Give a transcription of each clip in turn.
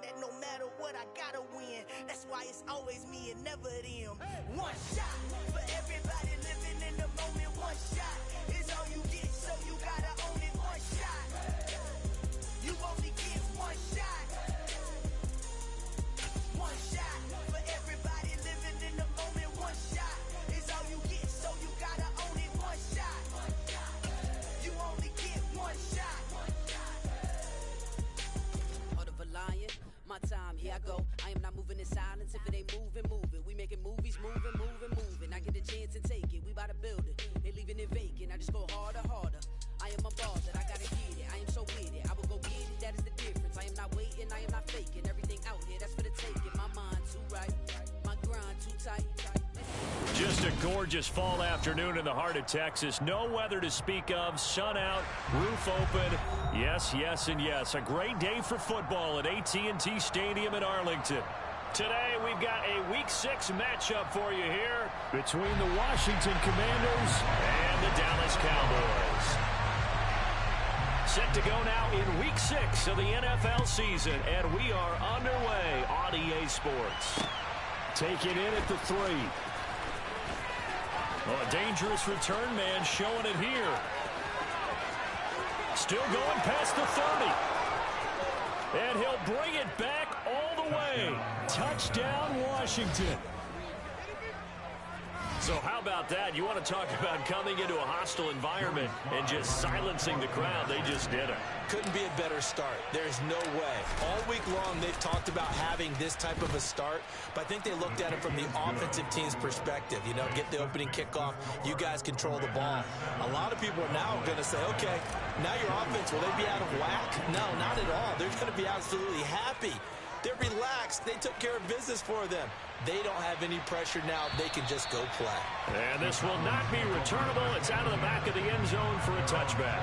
that no matter what, I gotta win. That's why it's always me and never them. One shot for everybody living in the moment. One shot is all you get, so you gotta own it. One shot. You only get one shot. One shot for everybody living in the moment. One shot is all you get, so you gotta own it. One shot. You only get one shot. Heart of a lion, my time, here I go. I am not moving in silence. If it ain't moving, move it. We making movies, moving, moving, moving. I get a chance and take it. We bout to build it. They leaving it vacant. I just go harder, harder. I am a ball that I gotta get it. I am so with it. I will go get it. That is the difference. I am not waiting. I am not faking. Everything out here, that's for the taking. My mind too right. My grind too tight. Just a gorgeous fall afternoon in the heart of Texas. No weather to speak of. Sun out, roof open. Yes, yes, and yes. A great day for football at AT&T Stadium in Arlington. Today, we've got a Week 6 matchup for you here between the Washington Commanders and the Dallas Cowboys. Set to go now in Week 6 of the NFL season, and we are underway on EA Sports. Taking in at the 3. Oh, a dangerous return man showing it here. Still going past the 30. And he'll bring it back all the way. Touchdown, Washington. So how about that? You want to talk about coming into a hostile environment and just silencing the crowd. They just did it. Couldn't be a better start. There's no way. All week long, they've talked about having this type of a start, but I think they looked at it from the offensive team's perspective. You know, get the opening kickoff. You guys control the ball. A lot of people are now going to say, okay, now your offense, will they be out of whack? No, not at all. They're going to be absolutely happy. They're relaxed. They took care of business for them. They don't have any pressure now. They can just go play. And this will not be returnable. It's out of the back of the end zone for a touchback.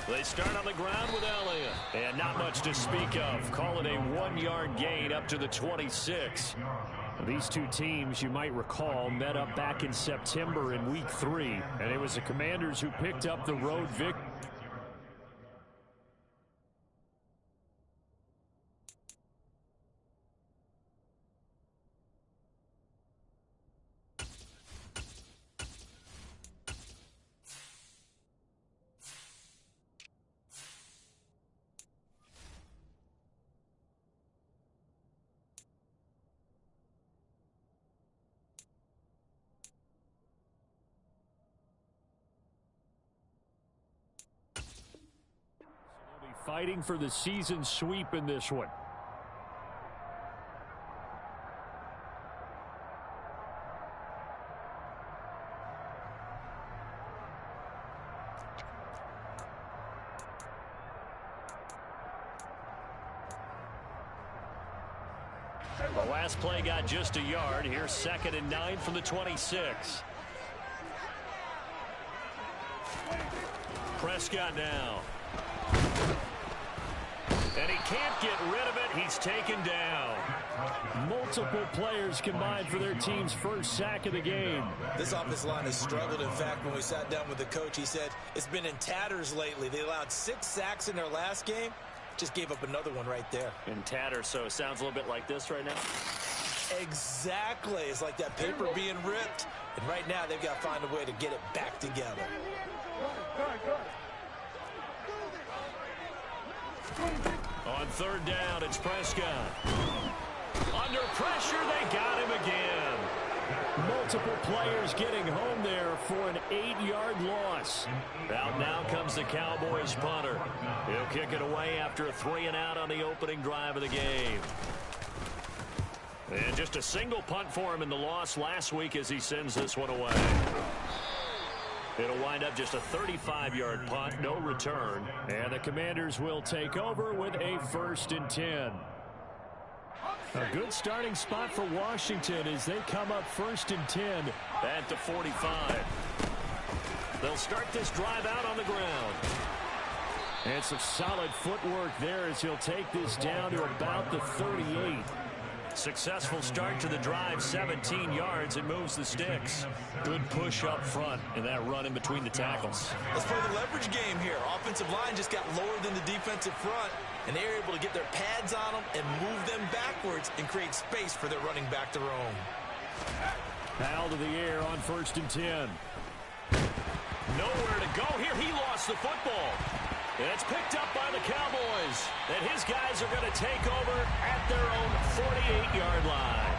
They start on the ground with Elliott. And not much to speak of. Call it a 1-yard gain up to the 26. These two teams, you might recall, met up back in September in Week 3. And it was the Commanders who picked up the road victory. Fighting for the season sweep in this one. The last play got just a yard. Here's 2nd and 9 from the 26. Prescott now. And he can't get rid of it. He's taken down. Multiple players combined for their team's first sack of the game. This offensive line has struggled. In fact, when we sat down with the coach, he said it's been in tatters lately. They allowed 6 sacks in their last game. Just gave up another one right there. In tatters, so it sounds a little bit like this right now? Exactly. It's like that paper being ripped. And right now, they've got to find a way to get it back together. On 3rd down, it's Prescott. Under pressure, they got him again. Multiple players getting home there for an 8-yard loss. Out now comes the Cowboys punter. He'll kick it away after a 3-and-out on the opening drive of the game. And just a single punt for him in the loss last week as he sends this one away. It'll wind up just a 35-yard punt, no return. And the Commanders will take over with a 1st and 10. A good starting spot for Washington as they come up 1st and 10 at the 45. They'll start this drive out on the ground. And some solid footwork there as he'll take this down to about the 38. Successful start to the drive, 17 yards, and moves the sticks. Good push up front and that run in between the tackles. Let's play the leverage game here. Offensive line just got lower than the defensive front, and they're able to get their pads on them and move them backwards and create space for their running back to roam. Foul to the air on 1st and 10. Nowhere to go here. He lost the football. And it's picked up by the Cowboys. And his guys are going to take over at their own 48-yard line.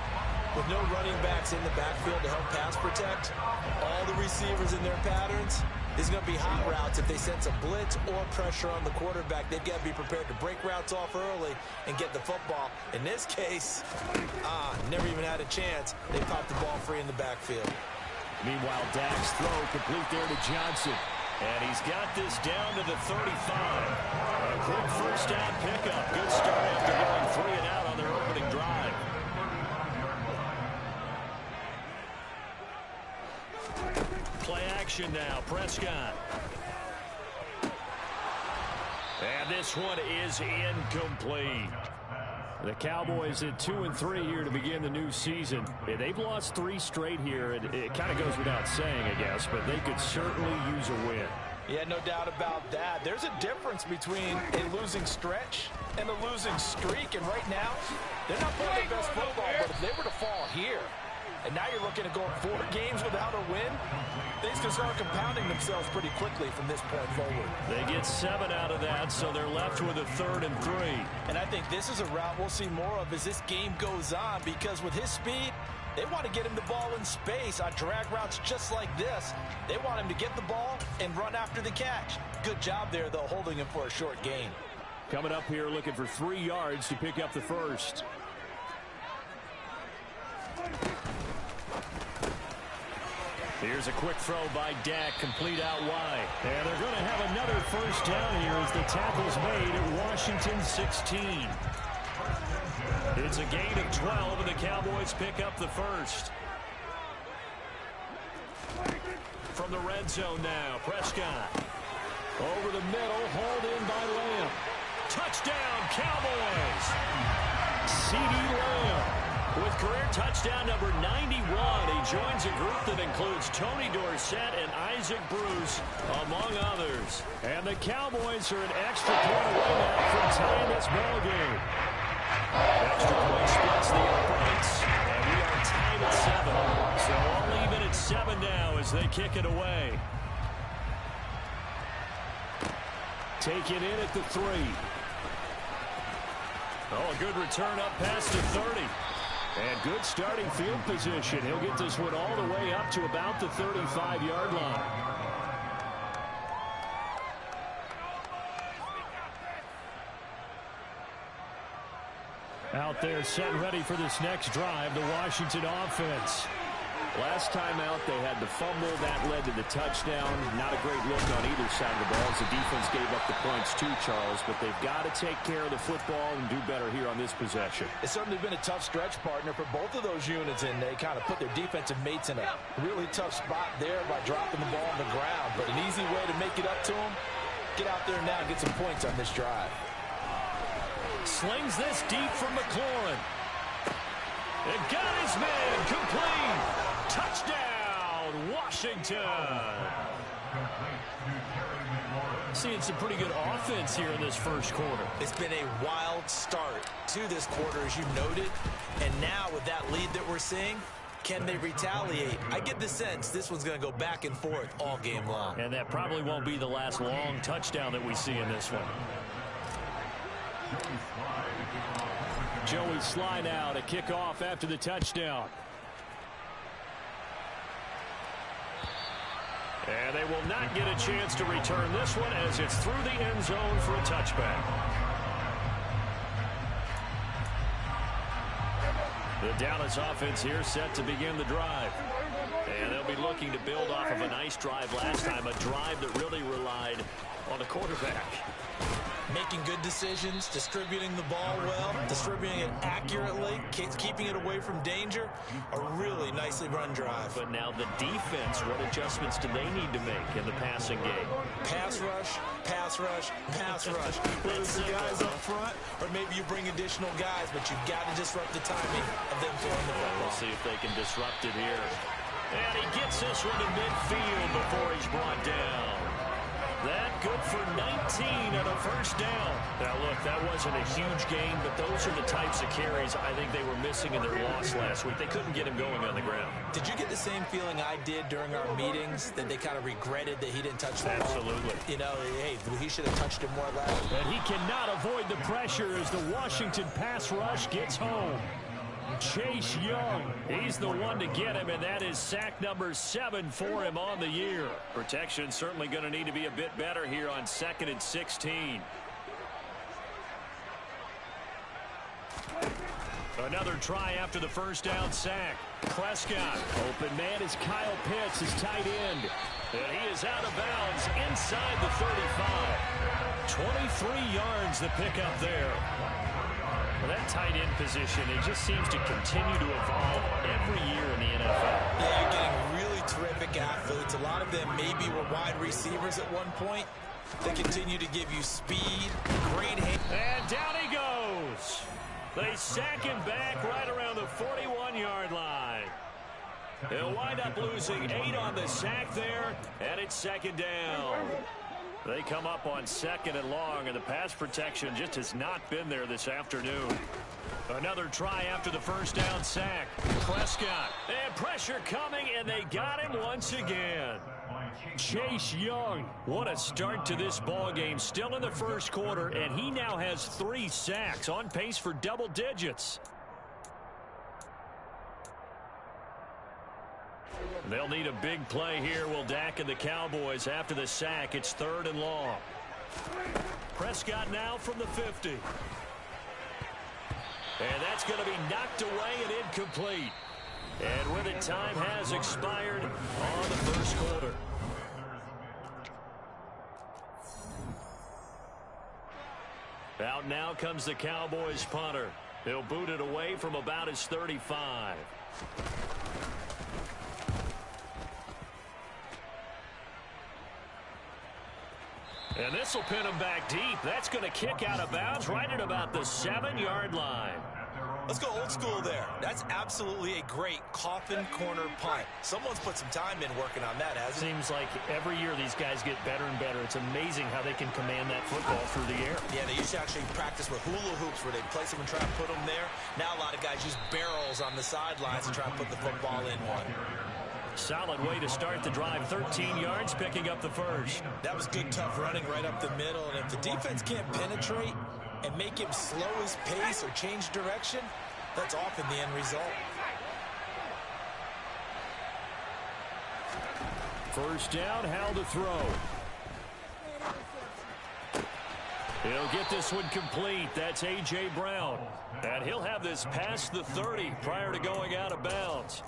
With no running backs in the backfield to help pass protect, all the receivers in their patterns, there's going to be hot routes. If they sense a blitz or pressure on the quarterback, they've got to be prepared to break routes off early and get the football. In this case, never even had a chance. They popped the ball free in the backfield. Meanwhile, Dak's throw complete there to Johnson. And he's got this down to the 35. A quick first down pickup. Good start after going 3 and out on their opening drive. Play action now. Prescott. And this one is incomplete. The Cowboys at 2-3 here to begin the new season. They've lost 3 straight here. It kind of goes without saying, I guess, but they could certainly use a win. Yeah, no doubt about that. There's a difference between a losing stretch and a losing streak, and right now, they're not playing their best football, but if they were to fall here, and now you're looking at going 4 games without a win, things can start compounding themselves pretty quickly from this point forward. They get 7 out of that, so they're left with a 3rd and 3. And I think this is a route we'll see more of as this game goes on, because with his speed, they want to get him the ball in space on drag routes just like this. They want him to get the ball and run after the catch. Good job there, though, holding him for a short gain. Coming up here looking for 3 yards to pick up the first. Here's a quick throw by Dak, complete out wide. And they're going to have another first down here as the tackle's made at Washington 16. It's a gain of 12, and the Cowboys pick up the first. From the red zone now, Prescott. Over the middle, hauled in by Lamb. Touchdown, Cowboys! CeeDee Lamb. With career touchdown number 91, he joins a group that includes Tony Dorsett and Isaac Bruce, among others. And the Cowboys are an extra point away now from tying this ball game. Extra point splits the uprights, and we are tied at 7. So all even at 7 now as they kick it away. Take it in at the 3. Oh, a good return up past the 30. And good starting field position. He'll get this one all the way up to about the 35-yard line. Out there set and ready for this next drive, the Washington offense. Last time out, they had the fumble. That led to the touchdown. Not a great look on either side of the ball as the defense gave up the points too, Charles. But they've got to take care of the football and do better here on this possession. It's certainly been a tough stretch, partner, for both of those units, and they kind of put their defensive mates in a really tough spot there by dropping the ball on the ground. But an easy way to make it up to them, get out there now and get some points on this drive. Slings this deep from McLaurin. It got his man complete. Touchdown, Washington. Seeing some pretty good offense here in this first quarter. It's been a wild start to this quarter, as you noted. And now with that lead that we're seeing, can they retaliate? I get the sense this one's going to go back and forth all game long. And that probably won't be the last long touchdown that we see in this one. Joey Sly now to kick off after the touchdown. And they will not get a chance to return this one as it's through the end zone for a touchback. The Dallas offense here set to begin the drive. And they'll be looking to build off of a nice drive last time, a drive that really relied on the quarterback. Making good decisions, distributing the ball well, distributing it accurately, keeping it away from danger. A really nicely run drive. But now the defense, what adjustments do they need to make in the passing game? Pass rush, pass rush, pass rush. Whether it's the guys up front or maybe you bring additional guys, but you've got to disrupt the timing of them throwing the football. We'll see if they can disrupt it here. And he gets this one to midfield before he's brought down. That good for 19 and a first down. Now, look, that wasn't a huge gain, but those are the types of carries I think they were missing in their loss last week. They couldn't get him going on the ground. Did you get the same feeling I did during our meetings, that they kind of regretted that he didn't touch the ball? Absolutely. You know, hey, he should have touched him more last week. And he cannot avoid the pressure as the Washington pass rush gets home. Chase Young, he's the one to get him, and that is sack number 7 for him on the year. Protection certainly going to need to be a bit better here on 2nd and 16. Another try after the first down sack. Prescott, open man is Kyle Pitts, his tight end. And he is out of bounds inside the 35. 23 yards the pickup there. Well, that tight end position, it just seems to continue to evolve every year in the NFL. Yeah, you're getting really terrific athletes. A lot of them maybe were wide receivers at one point. They continue to give you speed, great hand. And down he goes. They sack him back right around the 41-yard line. They'll wind up losing 8 on the sack there, and it's second down. They come up on 2nd and long, and the pass protection just has not been there this afternoon. Another try after the first down sack. Prescott, and pressure coming, and they got him once again. Chase Young, what a start to this ball game. Still in the first quarter, and he now has 3 sacks, on pace for double digits. They'll need a big play here, will Dak and the Cowboys. After the sack, it's 3rd and long. Prescott now from the 50. And that's going to be knocked away and incomplete. And with it, time has expired on the first quarter. Out now comes the Cowboys punter. He'll boot it away from about his 35. And this will pin him back deep. That's going to kick out of bounds right at about the 7-yard line. Let's go old school there. That's absolutely a great coffin corner punt. Someone's put some time in working on that, hasn't it? Seems like every year these guys get better and better. It's amazing how they can command that football through the air. Yeah, they used to actually practice with hula hoops where they place them and try to put them there. Now a lot of guys use barrels on the sidelines and try to put the football in one. Solid way to start the drive. 13 yards, picking up the first. That was good, tough running right up the middle. And if the defense can't penetrate and make him slow his pace or change direction, that's often the end result. First down, Howell to throw. He'll get this one complete. That's A.J. Brown. And he'll have this past the 30 prior to going out of bounds.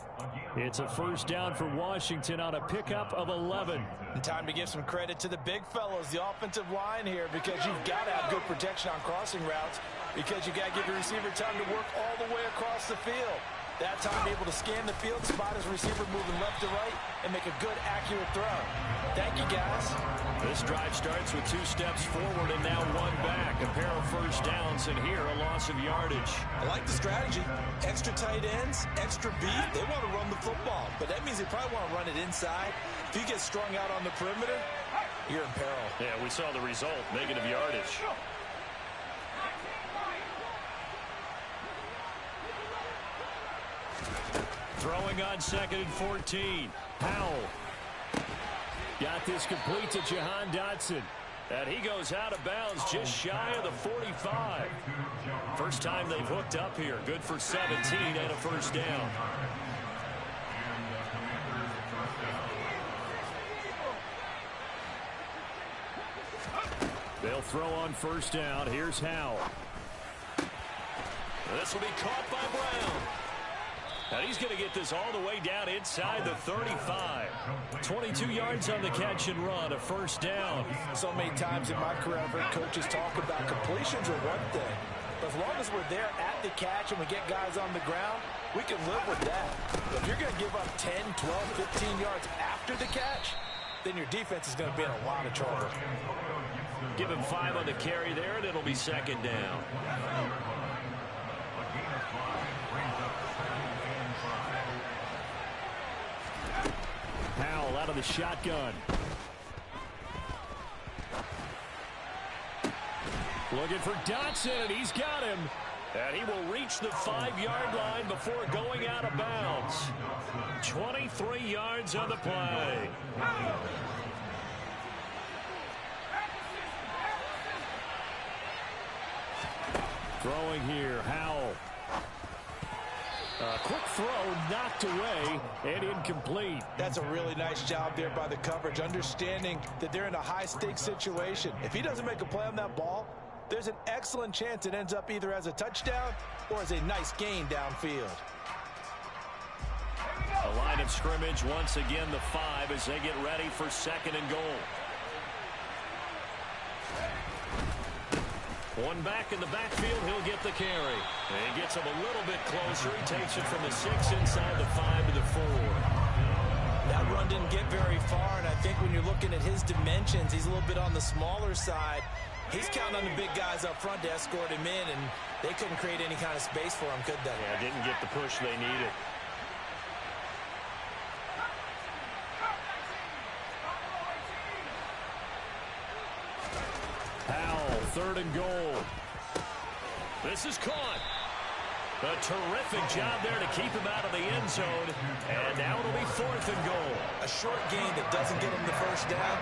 It's a first down for Washington on a pickup of 11. And time to give some credit to the big fellows, the offensive line here, because you've got to have good protection on crossing routes, because you've got to give your receiver time to work all the way across the field. That time able to scan the field, spot his receiver moving left to right, and make a good, accurate throw. Thank you, guys. This drive starts with 2 steps forward and now 1 back. A pair of first downs, and here a loss of yardage. I like the strategy. Extra tight ends, extra beat. They want to run the football, but that means they probably want to run it inside. If you get strung out on the perimeter, you're in peril. Yeah, we saw the result, negative yardage. Throwing on 2nd and 14. Howell. Got this complete to Jahan Dotson. And he goes out of bounds just shy of the 45. First time they've hooked up here. Good for 17 and a first down. They'll throw on first down. Here's Howell. This will be caught by Brown. And he's going to get this all the way down inside the 35. 22 yards on the catch and run, a first down. So many times in my career, I've heard coaches talk about completions are one thing. But as long as we're there at the catch and we get guys on the ground, we can live with that. But if you're going to give up 10, 12, 15 yards after the catch, then your defense is going to be in a lot of trouble. Give him 5 on the carry there, and it'll be second down. Powell out of the shotgun. Looking for Dotson, and he's got him. And he will reach the 5-yard line before going out of bounds. 23 yards on the play. Throwing here, Howell. A quick throw knocked away and incomplete. That's a really nice job there by the coverage, understanding that they're in a high-stakes situation. If he doesn't make a play on that ball, there's an excellent chance it ends up either as a touchdown or as a nice gain downfield. A line of scrimmage, once again the 5 as they get ready for second and goal. One back in the backfield, he'll get the carry. And he gets him a little bit closer. He takes it from the 6 inside the 5 to the 4. That run didn't get very far, and I think when you're looking at his dimensions, he's a little bit on the smaller side. He's counting on the big guys up front to escort him in, and they couldn't create any kind of space for him, could they? Yeah, didn't get the push they needed. Powell, third and goal. This is caught. A terrific job there to keep him out of the end zone. And now it'll be 4th and goal. A short gain that doesn't get him the first down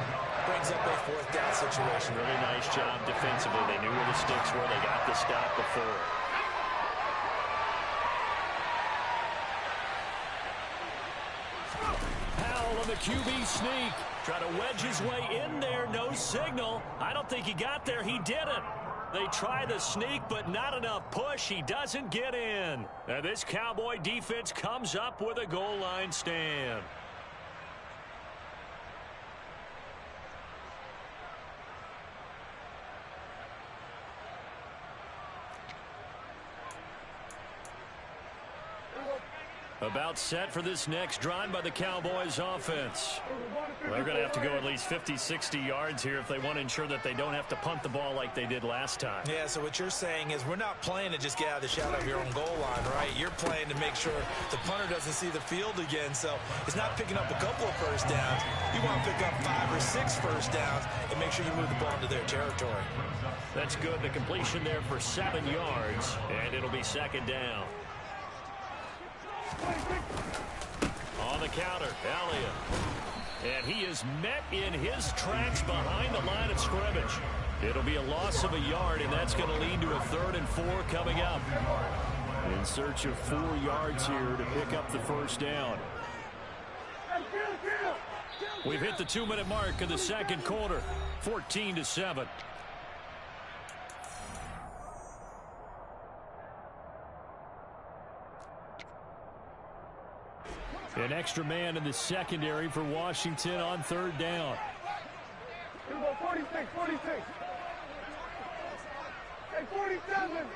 brings up a 4th down situation. Really nice job defensively. They knew where the sticks were. They got the stop before. Powell on the QB sneak. Try to wedge his way in there. No signal. I don't think he got there. He didn't. They try the sneak, but not enough push. He doesn't get in. And this Cowboy defense comes up with a goal line stand. About set for this next drive by the Cowboys offense. Well, they're going to have to go at least 50, 60 yards here if they want to ensure that they don't have to punt the ball like they did last time. Yeah, so what you're saying is we're not playing to just get out of the shadow of your own goal line, right? You're playing to make sure the punter doesn't see the field again. So it's not picking up a couple of first downs. You want to pick up 5 or 6 first downs and make sure you move the ball into their territory. That's good. The completion there for 7 yards, and it'll be second down. On the counter, Elliott. And he is met in his tracks behind the line of scrimmage. It'll be a loss of a yard, and that's going to lead to a 3rd and 4 coming up. In search of 4 yards here to pick up the first down. We've hit the 2-minute mark of the second quarter, 14-7. An extra man in the secondary for Washington on 3rd down. 46, 46. Hey, 47.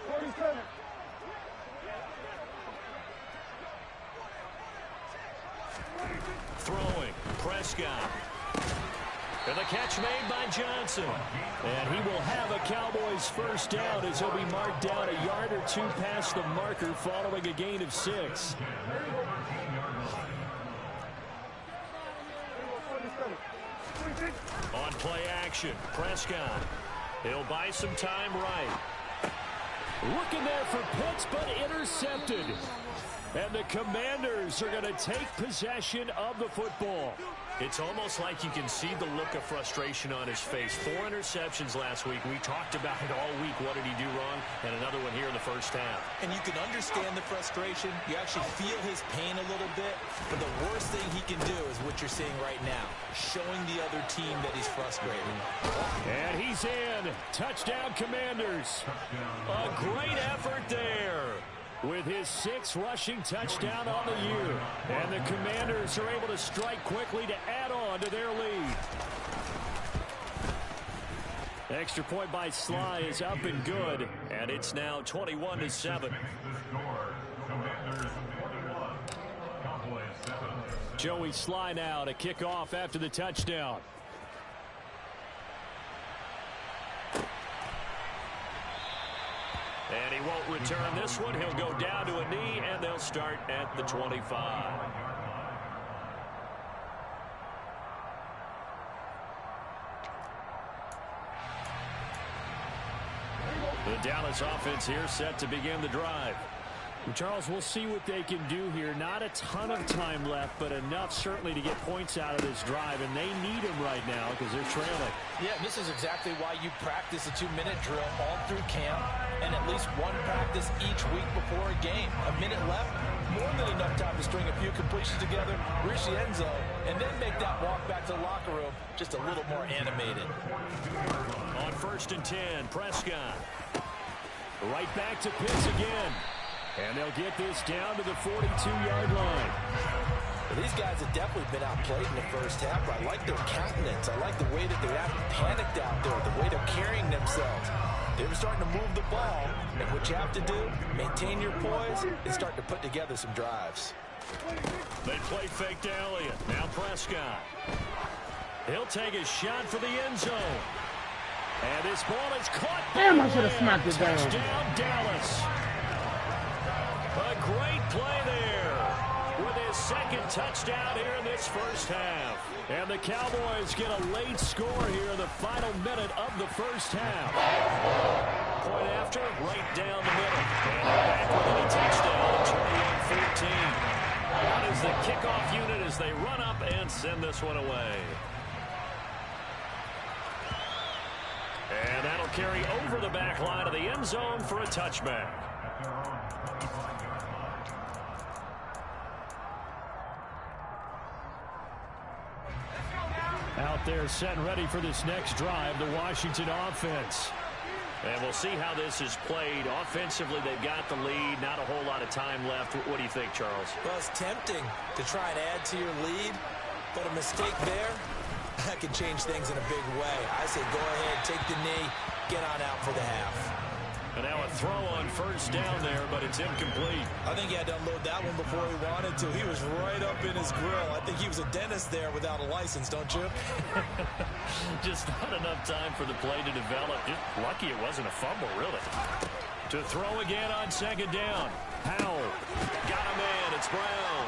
47. Throwing, Prescott. And the catch made by Johnson. And he will have a Cowboys first down as he'll be marked down a yard or 2 past the marker following a gain of 6. On play action, Prescott. He'll buy some time right. Looking there for Pitts, but intercepted. And the Commanders are going to take possession of the football. It's almost like you can see the look of frustration on his face. 4 interceptions last week. We talked about it all week. What did he do wrong? And another one here in the first half. And you can understand the frustration. You actually feel his pain a little bit. But the worst thing he can do is what you're seeing right now, showing the other team that he's frustrated. And he's in. Touchdown, Commanders. A great effort there, with his 6th rushing touchdown on the year. And the Commanders are able to strike quickly to add on to their lead. Extra point by Sly is up and good, and it's now 21-7. Joey Sly now to kick off after the touchdown. And he won't return this one. He'll go down to a knee, and they'll start at the 25. The Dallas offense here set to begin the drive. Charles, we'll see what they can do here. Not a ton of time left, but enough certainly to get points out of this drive, and they need them right now because they're trailing. Yeah, and this is exactly why you practice a 2-minute drill all through camp and at least one practice each week before a game. A minute left, more than enough time to string a few completions together, reach the end zone, and then make that walk back to the locker room just a little more animated. On 1st and 10, Prescott. Right back to Pitts again. And they'll get this down to the 42-yard line. Well, these guys have definitely been outplayed in the first half. I like their countenance. I like the way that they're acting panicked out there, the way they're carrying themselves. They're starting to move the ball, and what you have to do, maintain your poise and start to put together some drives. They play fake to Elliott. Now Prescott. He'll take a shot for the end zone. And this ball is caught. Damn, I should have smacked it down. Touchdown, Dallas. A great play there with his 2nd touchdown here in this first half. And the Cowboys get a late score here in the final minute of the first half. Point after, right down the middle. And back with a touchdown, 21-14. That is the kickoff unit as they run up and send this one away. And that'll carry over the back line of the end zone for a touchback. Out there set and ready for this next drive, the Washington offense. And we'll see how this is played. Offensively, they've got the lead. Not a whole lot of time left. What do you think, Charles? Well, it's tempting to try and add to your lead, but a mistake there, that can change things in a big way. I say go ahead, take the knee, get on out for the half. And now a throw on 1st down there, but it's incomplete. I think he had to unload that one before he wanted to. He was right up in his grill. I think he was a dentist there without a license, don't you? Just not enough time for the play to develop. Just lucky it wasn't a fumble, really. To throw again on 2nd down. Powell. Got him in. It's Brown.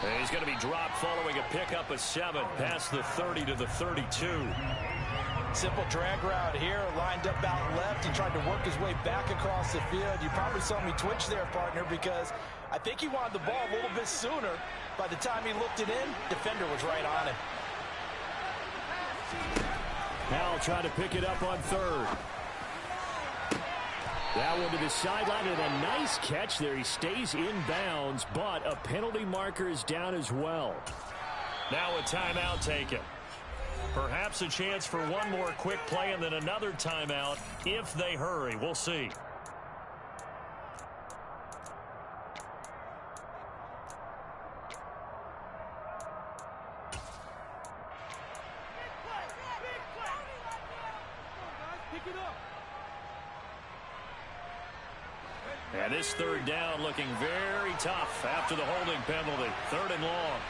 And he's going to be dropped following a pickup of 7 past the 30 to the 32. Simple drag route here, lined up out left. He tried to work his way back across the field. You probably saw me twitch there, partner, because I think he wanted the ball a little bit sooner. By the time he looked it in, defender was right on him. Powell trying to pick it up on 3rd. That one to the sideline, and a nice catch there. He stays in bounds, but a penalty marker is down as well. Now a timeout taken. Perhaps a chance for one more quick play and then another timeout if they hurry. We'll see. And this 3rd down looking very tough after the holding penalty. 3rd and long.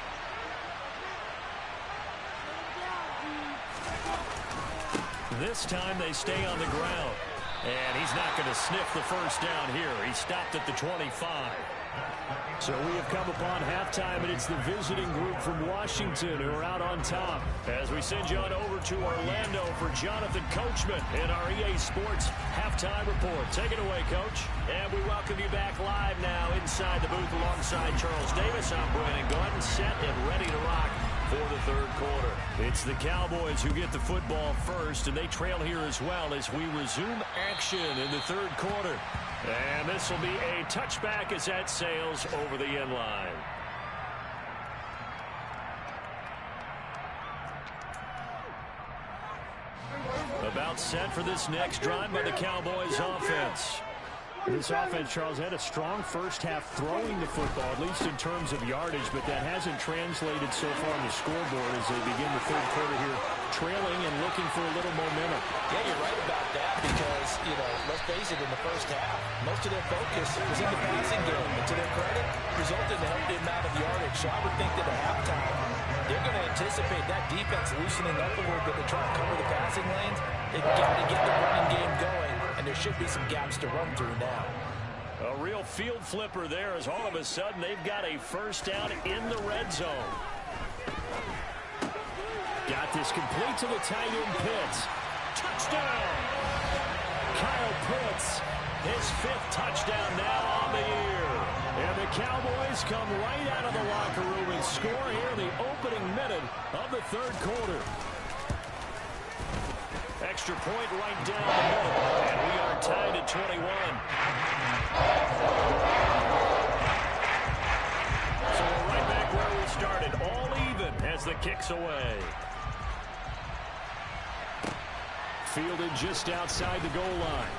This time they stay on the ground. And he's not going to sniff the 1st down here. He stopped at the 25. So we have come upon halftime, and it's the visiting group from Washington who are out on top. As we send you on over to Orlando for Jonathan Coachman in our EA Sports Halftime Report. Take it away, Coach. And we welcome you back live now inside the booth alongside Charles Davis. I'm Brandon Gordon, set and ready to rock for the third quarter. It's the Cowboys who get the football first, and they trail here as well as we resume action in the third quarter. And this will be a touchback as that sails over the end line. About set for this next drive by the Cowboys offense. This offense, Charles, had a strong first half throwing the football, at least in terms of yardage, but that hasn't translated so far on the scoreboard as they begin the third quarter here, trailing and looking for a little momentum. Yeah, you're right about that because, let's face it, in the first half, most of their focus was in the passing game. And to their credit, resulted in a healthy amount of yardage. So I would think that at halftime, they're going to anticipate that defense loosening up a little bit to try and cover the passing lanes. They've got to get the running game going, and there should be some gaps to run through now. A real field flipper there as all of a sudden they've got a first down in the red zone. Got this complete to the tight end Pitts. Touchdown! Kyle Pitts, his 5th touchdown now on the year. And the Cowboys come right out of the locker room and score here in the opening minute of the third quarter. Extra point right down the middle, and we are tied at 21. So we're right back where we started, all even as the kick's away. Fielded just outside the goal line.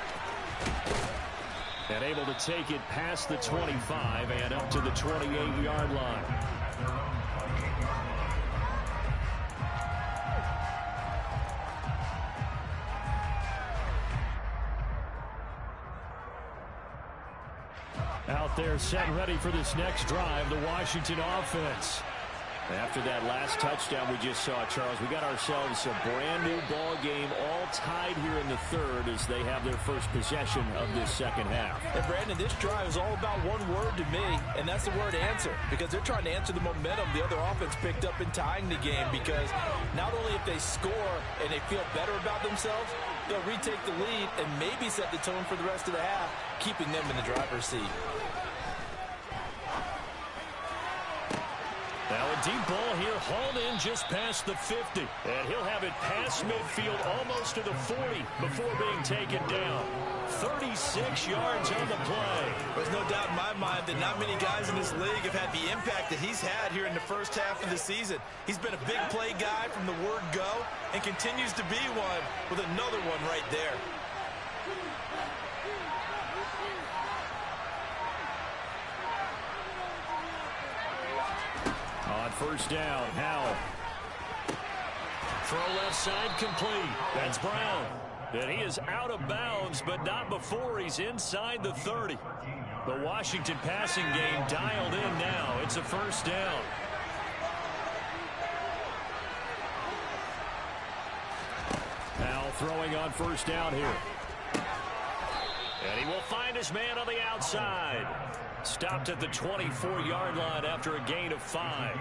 And able to take it past the 25 and up to the 28-yard line. Out there set and ready for this next drive, the Washington offense. After that last touchdown we just saw, Charles, we got ourselves a brand new ball game, all tied here in the third as they have their first possession of this second half. And Brandon, this drive is all about one word to me, and that's the word answer, because they're trying to answer the momentum the other offense picked up in tying the game, because not only if they score and they feel better about themselves, they'll retake the lead and maybe set the tone for the rest of the half, keeping them in the driver's seat. Now a deep ball here, hauled in just past the 50. And he'll have it past midfield almost to the 40 before being taken down. 36 yards on the play. There's no doubt in my mind that not many guys in this league have had the impact that he's had here in the first half of the season. He's been a big play guy from the word go and continues to be one with another one right there. On first down, Howell. Throw left side complete. That's Brown. And he is out of bounds, but not before he's inside the 30. The Washington passing game dialed in now. It's a first down. Howell throwing on first down here. And he will find his man on the outside. Stopped at the 24-yard line after a gain of 5.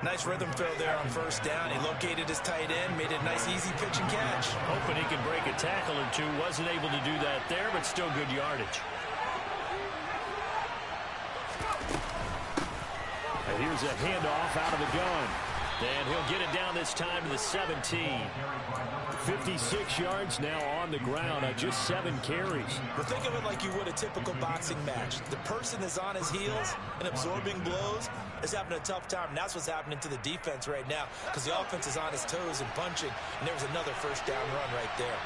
Nice rhythm throw there on first down. He located his tight end, made it a nice easy pitch and catch. Hoping he could break a tackle or two. Wasn't able to do that there, but still good yardage. And here's a handoff out of the gun. And he'll get it down this time to the 17. 56 yards now on the ground on just 7 carries. But think of it like you would a typical boxing match. The person is on his heels and absorbing blows is having a tough time. And that's what's happening to the defense right now because the offense is on his toes and punching. And there was another first down run right there.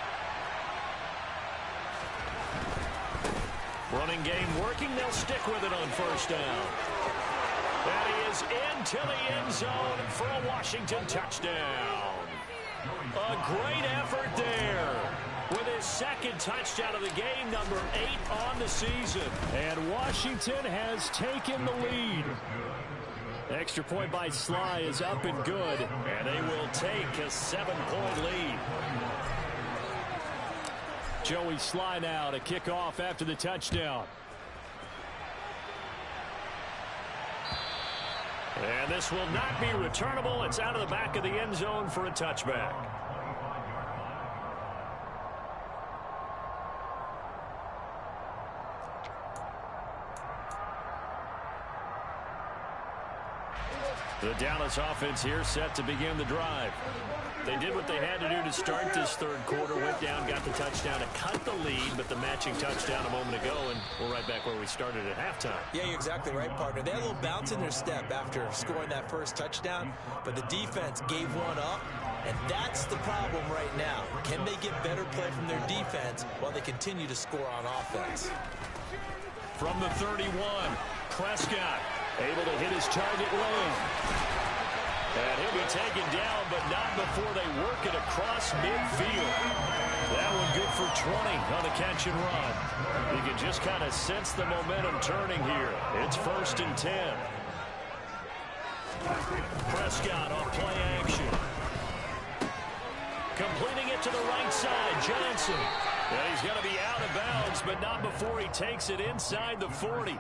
Running game working. They'll stick with it on first down. And he is into the end zone for a Washington touchdown. A great effort there with his second touchdown of the game, number 8 on the season. And Washington has taken the lead. Extra point by Sly is up and good, and they will take a 7-point lead. Joey Sly now to kick off after the touchdown. And this will not be returnable. It's out of the back of the end zone for a touchback. The Dallas offense here set to begin the drive. They did what they had to do to start this third quarter. Went down, got the touchdown to cut the lead, but the matching touchdown a moment ago, and we're right back where we started at halftime. Yeah, you're exactly right, partner. They had a little bounce in their step after scoring that first touchdown, but the defense gave one up, and that's the problem right now. Can they get better play from their defense while they continue to score on offense? From the 31, Prescott able to hit his target lane. And he'll be taken down, but not before they work it across midfield. That one good for 20 on the catch and run. You can just kind of sense the momentum turning here. It's 1st and 10. Prescott on play action. Completing it to the right side, Johnson. And he's going to be out of bounds, but not before he takes it inside the 40.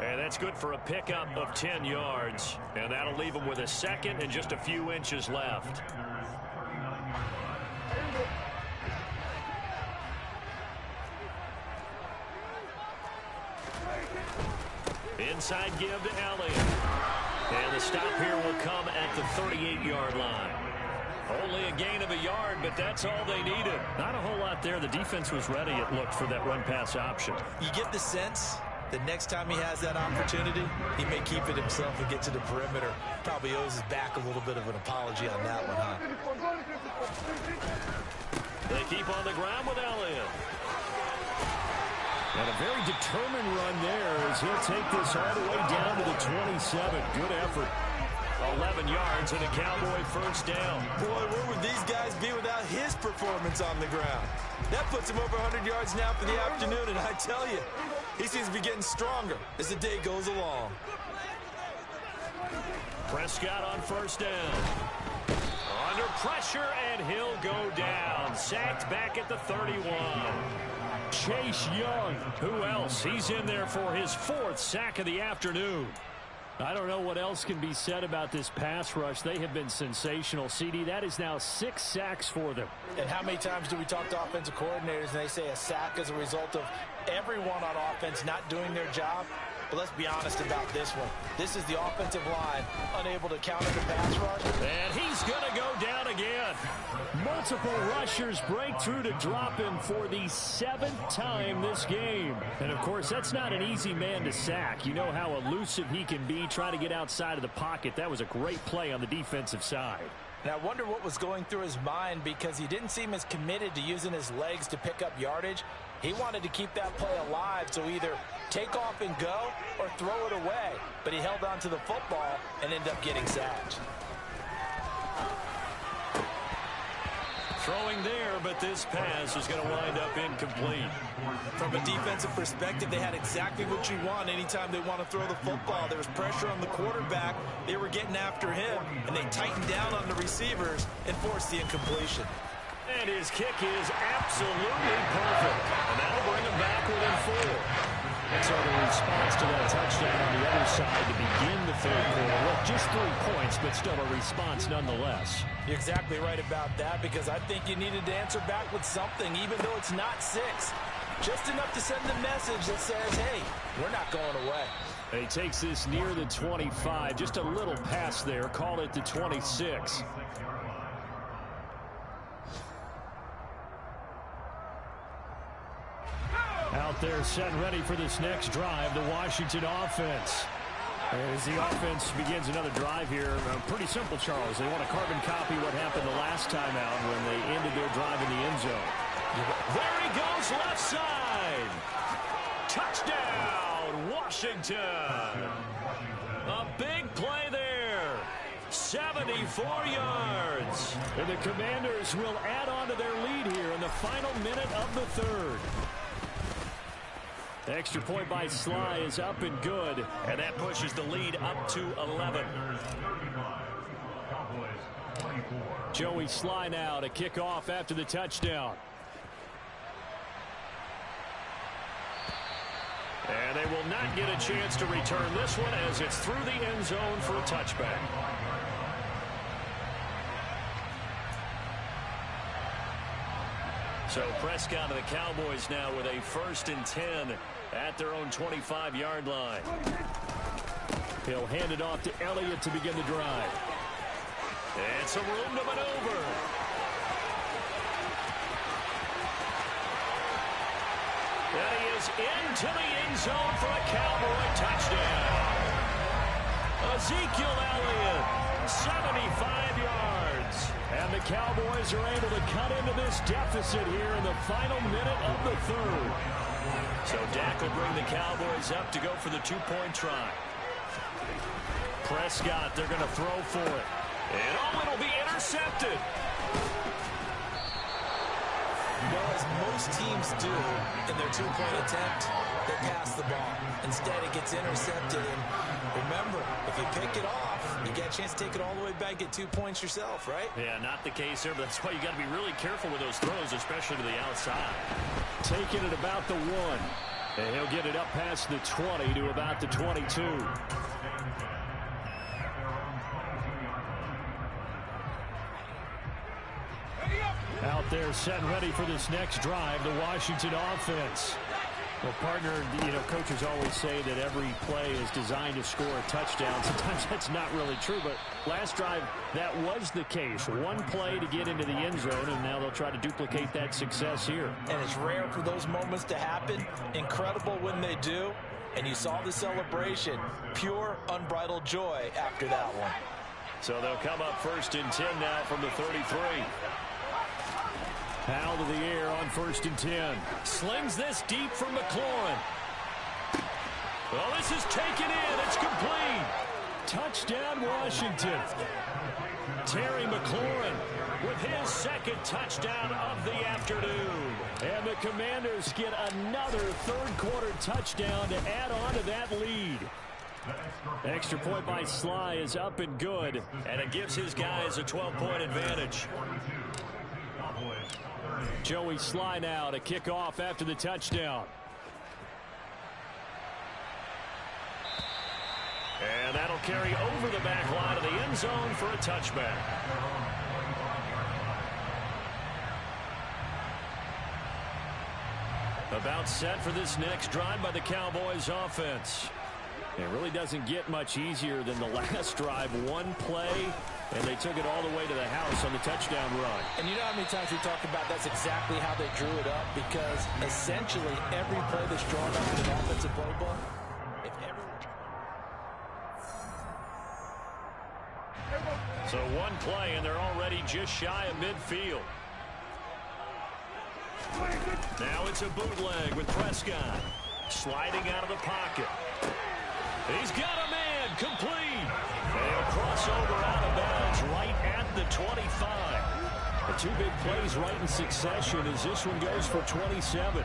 And that's good for a pickup of 10 yards. And that'll leave him with a second and just a few inches left. Inside give to Elliott. And the stop here will come at the 38-yard line. Only a gain of a yard, but that's all they needed. Not a whole lot there. The defense was ready, it looked, for that run-pass option. You get the sense that next time he has that opportunity, he may keep it himself and get to the perimeter. Probably owes his back a little bit of an apology on that one, huh? They keep on the ground with Elliott. And a very determined run there as he'll take this all the way down to the 27. Good effort. 11 yards and a Cowboy first down. Boy, where would these guys be without his performance on the ground? That puts him over 100 yards now for the afternoon, and I tell you, he seems to be getting stronger as the day goes along. Prescott on first down. Under pressure, and he'll go down. Sacked back at the 31. Chase Young, who else? He's in there for his 4th sack of the afternoon. I don't know what else can be said about this pass rush. They have been sensational. CD, that is now 6 sacks for them. And how many times do we talk to offensive coordinators and they say a sack is a result of everyone on offense not doing their job? But let's be honest about this one. This is the offensive line unable to counter the pass rush. And he's going to go down again. Multiple rushers break through to drop him for the 7th time this game. And, of course, that's not an easy man to sack. You know how elusive he can be trying to get outside of the pocket. That was a great play on the defensive side. And I wonder what was going through his mind, because he didn't seem as committed to using his legs to pick up yardage. He wanted to keep that play alive, so either take off and go or throw it away. But he held on to the football and ended up getting sacked. Throwing there, but this pass is going to wind up incomplete. From a defensive perspective, they had exactly what you want anytime they want to throw the football. There was pressure on the quarterback. They were getting after him, and they tightened down on the receivers and forced the incompletion. And his kick is absolutely perfect. And that'll bring him back within 4. So the response to that touchdown on the other side to begin the third quarter. Look, just 3 points, but still a response nonetheless. You're exactly right about that, because I think you needed to answer back with something, even though it's not 6. Just enough to send the message that says, hey, we're not going away. And he takes this near the 25. Just a little pass there. Call it the 26. Out there set and ready for this next drive, the Washington offense. As the offense begins another drive here, pretty simple, Charles. They want to carbon copy what happened the last time out when they ended their drive in the end zone. There he goes, left side. Touchdown, Washington. A big play there. 74 yards. And the Commanders will add on to their lead here in the final minute of the third. The extra point by Sly is up and good, and that pushes the lead up to 11. Joey Sly now to kick off after the touchdown. And they will not get a chance to return this one as it's through the end zone for a touchback. So Prescott and the Cowboys now with a 1st and 10 at their own 25-yard line. He'll hand it off to Elliott to begin the drive. It's a room to maneuver. And he is into the end zone for a Cowboy touchdown. Ezekiel Elliott, 75 yards. And the Cowboys are able to cut into this deficit here in the final minute of the third. So Dak will bring the Cowboys up to go for the two-point try. Prescott, they're going to throw for it. And it'll be intercepted. Well, as most teams do in their two-point attempt, they pass the ball. Instead, it gets intercepted. And remember, if you pick it off, you get a chance to take it all the way back, get 2 points yourself, right? Yeah, not the case there, but that's why you got to be really careful with those throws, especially to the outside. Taking it about the 1. And he'll get it up past the 20 to about the 22. Out there set and ready for this next drive, the Washington offense. Well, partner, coaches always say that every play is designed to score a touchdown. Sometimes that's not really true, but last drive, that was the case. One play to get into the end zone, and now they'll try to duplicate that success here. And it's rare for those moments to happen. Incredible when they do. And you saw the celebration. Pure, unbridled joy after that one. So they'll come up 1st and 10 now from the 33. Out of the air on 1st and 10. Slings this deep from McLaurin. Well, this is taken in. It's complete. Touchdown, Washington. Terry McLaurin with his second touchdown of the afternoon. And the Commanders get another third-quarter touchdown to add on to that lead. Extra point by Sly is up and good. And it gives his guys a 12-point advantage. Joey Sly now to kick off after the touchdown. And that'll carry over the back line of the end zone for a touchback. About set for this next drive by the Cowboys offense. It really doesn't get much easier than the last drive. One play, and they took it all the way to the house on the touchdown run. And you know how many times we talked about that's exactly how they drew it up, because essentially every play that's drawn up in an offensive playbook, so one play, and they're already just shy of midfield. Now it's a bootleg with Prescott. Sliding out of the pocket. He's got a man, complete. And he'll cross over out of bounds right at the 25. The two big plays right in succession as this one goes for 27.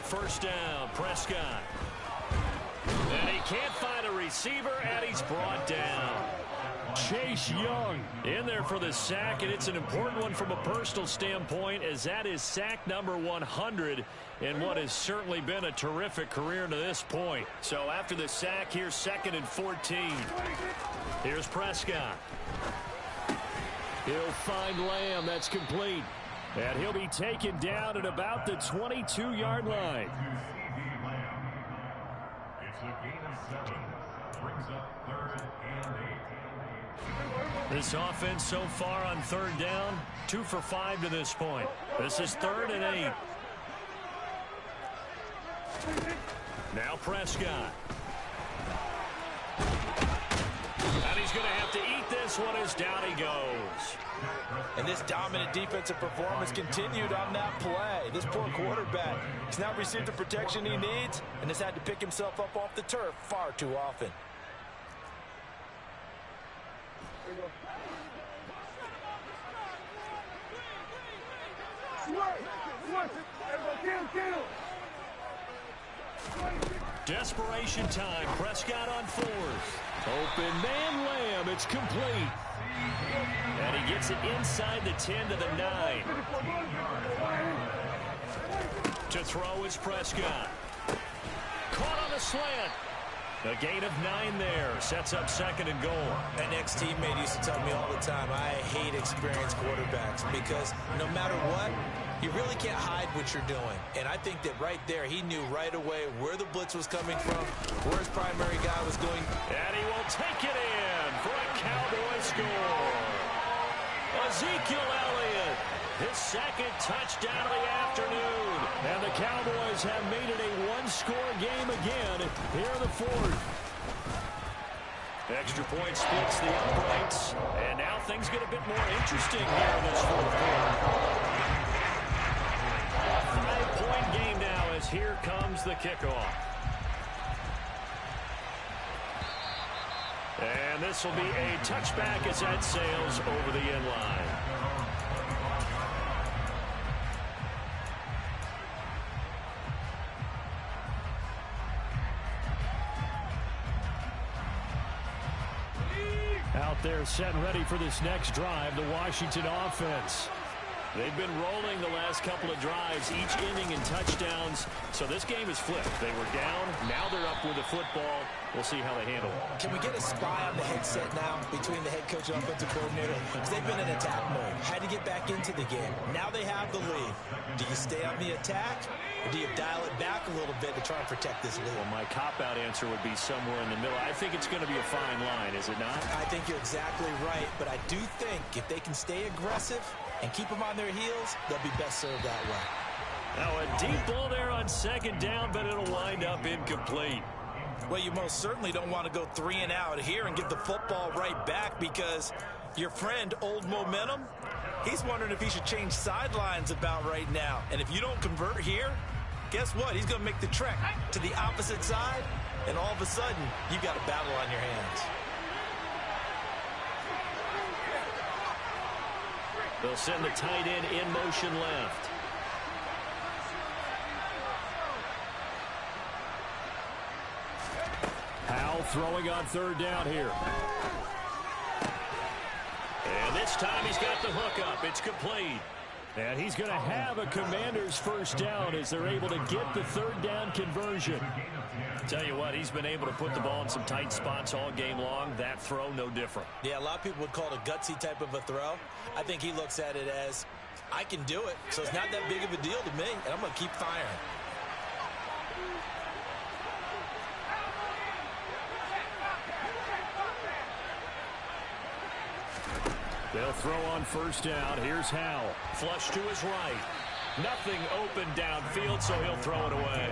First down, Prescott. And he can't find a receiver, and he's brought down. Chase Young in there for the sack, and it's an important one from a personal standpoint, as that is sack number 100 in what has certainly been a terrific career to this point. So after the sack, here's 2nd and 14. Here's Prescott. He'll find Lamb. That's complete. And he'll be taken down at about the 22-yard line. It's a gain of 7. Brings up 3rd and 8. This offense so far on 3rd down, 2 for 5 to this point. This is 3rd and 8. Now Prescott. And he's going to have to eat this one as down he goes. And this dominant defensive performance continued on that play. This poor quarterback has not received the protection he needs and has had to pick himself up off the turf far too often. Desperation time. Prescott on 4th. Open man Lamb. It's complete. And he gets it inside the 10 to the 9. To throw is Prescott. Caught on the slant. A gain of 9 there. Sets up 2nd and goal. An ex-teammate used to tell me all the time, I hate experienced quarterbacks because no matter what, You really can't hide what you're doing. And I think that right there, he knew right away where the blitz was coming from, where his primary guy was going. And he will take it in for a Cowboy score. Ezekiel Elliott, his second touchdown of the afternoon. And the Cowboys have made it a one-score game again here in the fourth. Extra point splits the uprights. And now things get a bit more interesting here in this fourth quarter. 5-point game now as here comes the kickoff. And this will be a touchback as that sails over the end line. Out there set and ready for this next drive, the Washington offense. They've been rolling the last couple of drives, each inning in touchdowns. So this game is flipped. They were down. Now they're up with the football. We'll see how they handle it. Can we get a spy on the headset now between the head coach and offensive coordinator? Because they've been in attack mode. Had to get back into the game. Now they have the lead. Do you stay on the attack, or do you dial it back a little bit to try and protect this lead? Well, my cop-out answer would be somewhere in the middle. I think it's going to be a fine line, is it not? I think you're exactly right, but I do think if they can stay aggressive and keep them on their heels, they'll be best served that way. Now a deep ball there on second down, but it'll wind up incomplete. Well, you most certainly don't want to go 3 and out here and give the football right back, because your friend, Old Momentum, he's wondering if he should change sidelines about right now. And if you don't convert here, guess what? He's going to make the trek to the opposite side, and all of a sudden, you've got a battle on your hands. They'll send the tight end in motion left. Powell throwing on third down here. And this time he's got the hook up. It's complete. And he's going to have a Commander's first down as they're able to get the third down conversion. Tell you what, he's been able to put the ball in some tight spots all game long. That throw, no different. Yeah, a lot of people would call it a gutsy type of a throw. I think he looks at it as, I can do it, so it's not that big of a deal to me, and I'm going to keep firing. They'll throw on first down. Here's Howell. Flush to his right. Nothing open downfield, so he'll throw it away.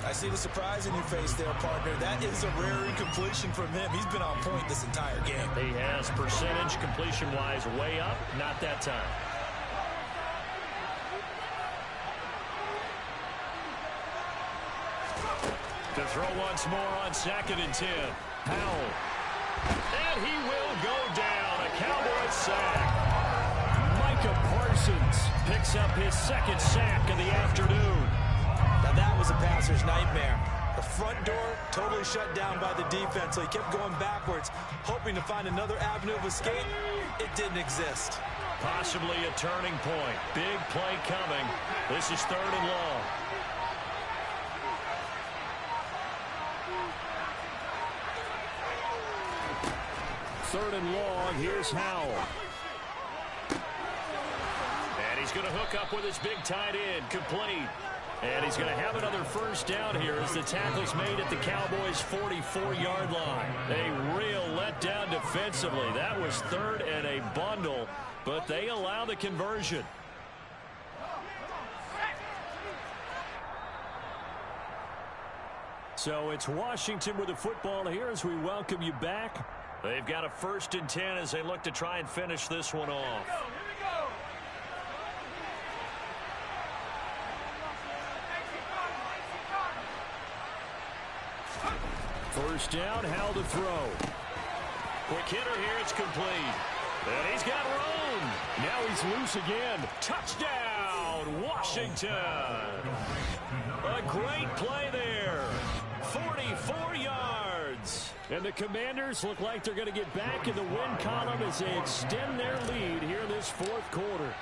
I see the surprise in your face there, partner. That is a rare incompletion from him. He's been on point this entire game. He has percentage completion-wise way up. Not that time. To throw once more on 2nd and 10. Howell. And he will go down. A Cowboys sack. Micah Parsons picks up his second sack of the afternoon. Now that was a passer's nightmare. The front door totally shut down by the defense, so he kept going backwards, hoping to find another avenue of escape. It didn't exist. Possibly a turning point. Big play coming. This is 3rd and long. Third and long. Here's Howell. And he's going to hook up with his big tight end. Complete. And he's going to have another first down here as the tackle's made at the Cowboys' 44-yard line. A real letdown defensively. That was 3rd and a bundle, but they allow the conversion. So it's Washington with the football here as we welcome you back. They've got a 1st and 10 as they look to try and finish this one off. First down, Howell to throw. Quick hitter here, it's complete. And he's got room. Now he's loose again. Touchdown, Washington. A great play there. 44 yards. And the Commanders look like they're going to get back in the win column as they extend their lead here in this 4th quarter.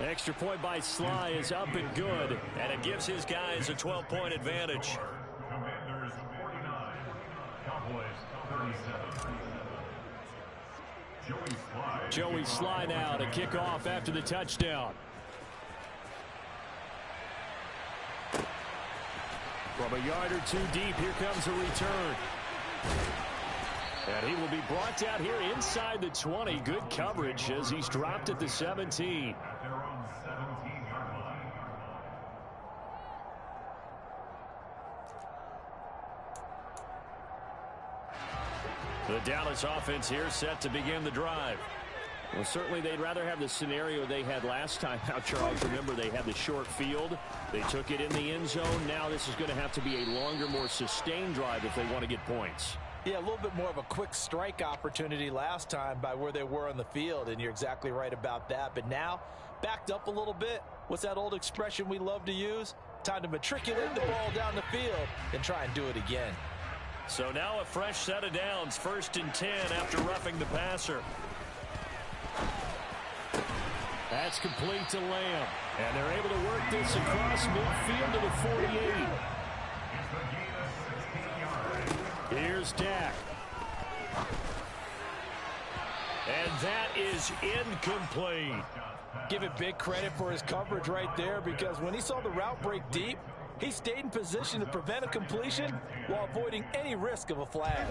Extra point by Sly is up and good, and it gives his guys a 12-point advantage. Commanders 49, Cowboys 37. Joey Sly now to kick off after the touchdown. From a yard or two deep, here comes a return. And he will be brought down here inside the 20. Good coverage as he's dropped at the 17. The Dallas offense here set to begin the drive. Well, certainly they'd rather have the scenario they had last time out, Charles. Remember, they had the short field. They took it in the end zone. Now this is going to have to be a longer, more sustained drive if they want to get points. Yeah, a little bit more of a quick strike opportunity last time by where they were on the field, and you're exactly right about that. But now, backed up a little bit. What's that old expression we love to use? Time to matriculate the ball down the field and try and do it again. So now a fresh set of downs, 1st and 10 after roughing the passer. That's complete to Lamb. And they're able to work this across midfield to the 48. Here's Dak. And that is incomplete. Give it big credit for his coverage right there, because when he saw the route break deep, he stayed in position to prevent a completion while avoiding any risk of a flag.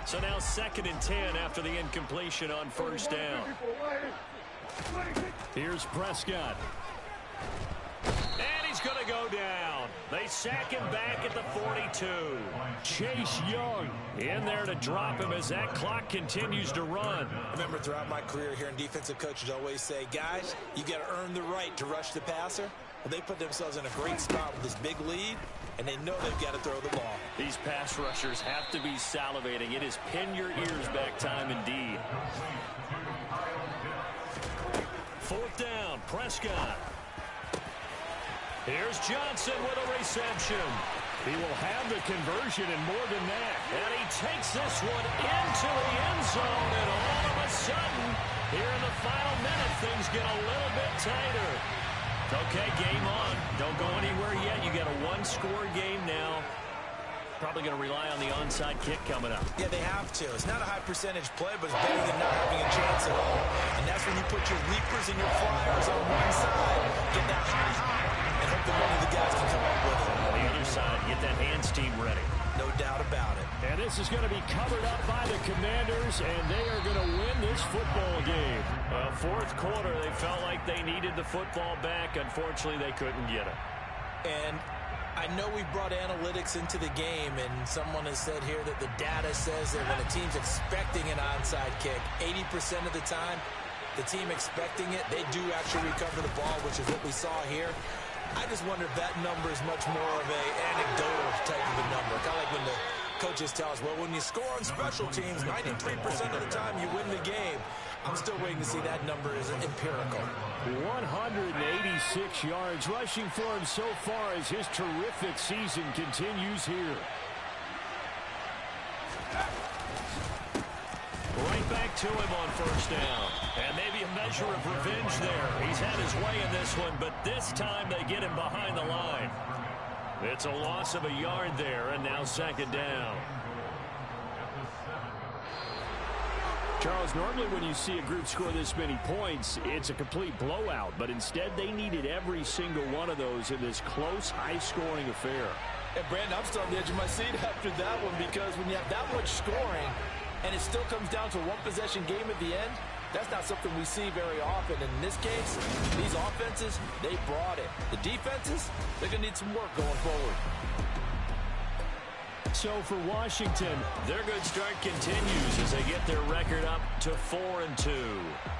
So now 2nd and 10 after the incompletion on 1st down. Here's Prescott. And he's going to go down. They sack him back at the 42. Chase Young in there to drop him as that clock continues to run. Remember, throughout my career here in defensive coaches always say, guys, you got to earn the right to rush the passer. Well, they put themselves in a great spot with this big lead, and they know they've got to throw the ball. These pass rushers have to be salivating. It is pin your ears back time indeed. 4th down, Prescott. Here's Johnson with a reception. He will have the conversion and more than that. And he takes this one into the end zone, and all of a sudden, here in the final minute, things get a little bit tighter. Okay, game on. Don't go anywhere yet. You got a one-score game now. Probably going to rely on the onside kick coming up. Yeah, they have to. It's not a high percentage play, but it's better than not having a chance at all. And that's when you put your leapers and your flyers on one side, get that high, and hope that one of the guys can come up with it. On the other side, get that hands team ready. No doubt about it. And this is going to be covered up by the Commanders, and they are going to win this football game. 4th quarter, they felt like they needed the football back. Unfortunately, they couldn't get it. And I know we brought analytics into the game, and someone has said here that the data says that when a team's expecting an onside kick, 80% of the time, the team expecting it, they do actually recover the ball, which is what we saw here. I just wonder if that number is much more of an anecdotal type of a number. Kind of like when the coaches tell us, well, when you score on special teams, 93% of the time you win the game. I'm still waiting to see that number is empirical. 186 yards rushing for him so far as his terrific season continues here. Right back to him on 1st down. And maybe a measure of revenge there. He's had his way in this one, but this time they get him behind the line. It's a loss of a yard there, and now 2nd down. Charles, normally when you see a group score this many points, it's a complete blowout. But instead, they needed every single one of those in this close, high-scoring affair. And, Brandon, I'm still on the edge of my seat after that one, because when you have that much scoring and it still comes down to a one-possession game at the end, that's not something we see very often. And in this case, these offenses, they brought it. The defenses, they're going to need some work going forward. So for Washington, their good start continues as they get their record up to 4-2.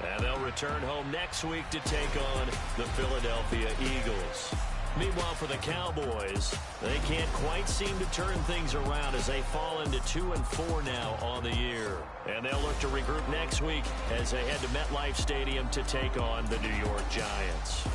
And they'll return home next week to take on the Philadelphia Eagles. Meanwhile, for the Cowboys, they can't quite seem to turn things around as they fall into 2-4 now on the year. And they'll look to regroup next week as they head to MetLife Stadium to take on the New York Giants.